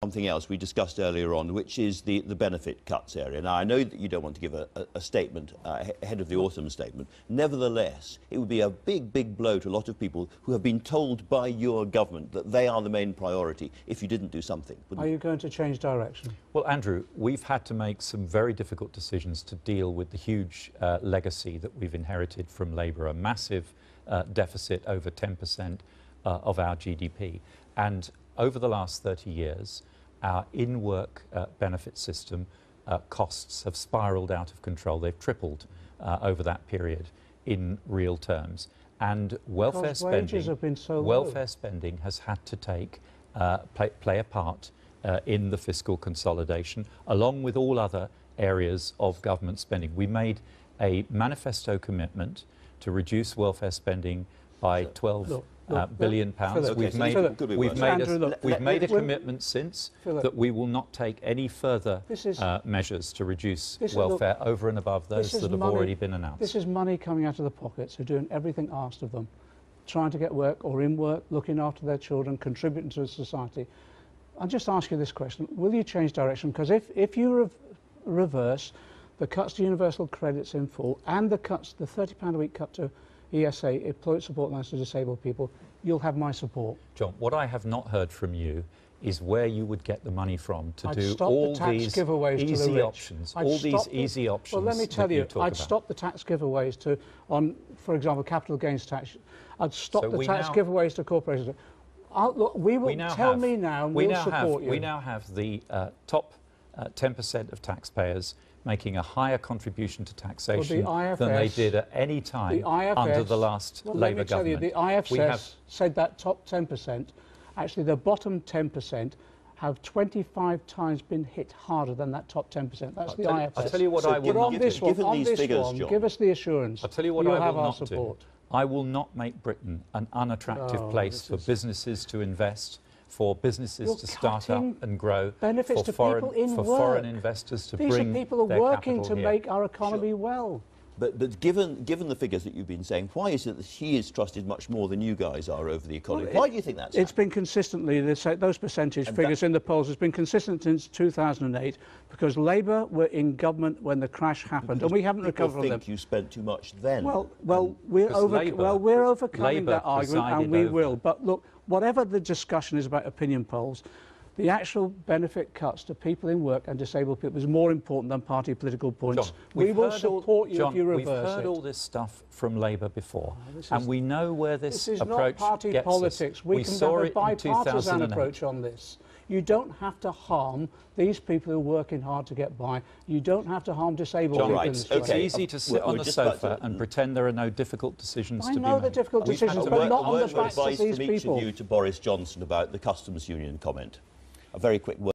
Something else we discussed earlier on, which is the benefit cuts area. Now, I know that you don't want to give a statement ahead of the autumn statement. Nevertheless, it would be a big blow to a lot of people who have been told by your government that they are the main priority if you didn't do something. Are you going to change direction? Well, Andrew, we've had to make some very difficult decisions to deal with the huge legacy that we've inherited from Labour, a massive deficit over 10% of our GDP. And over the last 30 years, our in-work benefit system costs have spiralled out of control. They've tripled over that period in real terms. And welfare spending has had to play a part in the fiscal consolidation, along with all other areas of government spending. We made a manifesto commitment to reduce welfare spending by 12 billion pounds. We've made a commitment since that we will not take any further measures to reduce welfare over and above those that have already been announced. This is money coming out of the pockets of doing everything asked of them, trying to get work or in work, looking after their children, contributing to society. I'll just ask you this question: will you change direction? Because if you reverse the cuts to universal credits in full and the cuts, the £30 a week cut to ESA, employment support lines to disabled people, you'll have my support. John, what I have not heard from you is where you would get the money from to do all these easy options. All these easy options. Well, let me tell you, I'd stop the tax giveaways to, for example, capital gains tax. I'd stop the tax giveaways to corporations. Look, we will tell me now, and we'll support you. We now have the top 10% of taxpayers making a higher contribution to taxation than they did at any time under the last Labour government. The IFS said that top 10%, actually the bottom 10%, have 25 times been hit harder than that top 10%. That's the IFS. I'll tell you what I will not do. Give us the assurance. I'll tell you what I will not do. I will not make Britain an unattractive place for businesses to invest, for businesses to start up and grow, benefits to people in work. Foreign investors to bring their capital here. These are people who are working to make our economy well. But given the figures that you've been saying, why is it that he is trusted much more than you guys are over the economy? Why do you think that's It's been consistently, those percentage figures in the polls has been consistent since 2008, because Labour were in government when the crash happened, and we haven't recovered from them. You spent too much then. We're overcoming that argument, and we will. But look, whatever the discussion is about opinion polls, the actual benefit cuts to people in work and disabled people is more important than party political points. John, we will support you if you reverse it. We've heard all this stuff from Labour before, and we know where this approach gets us. This is not party politics. We can have a bipartisan approach on this. You don't have to harm these people who are working hard to get by. You don't have to harm disabled people in this way. It's easy to sit on the sofa and pretend there are no difficult decisions to be made. I know the difficult decisions, but not on the backs of these people. Each of you to Boris Johnson about the Customs Union comment. A very quick word.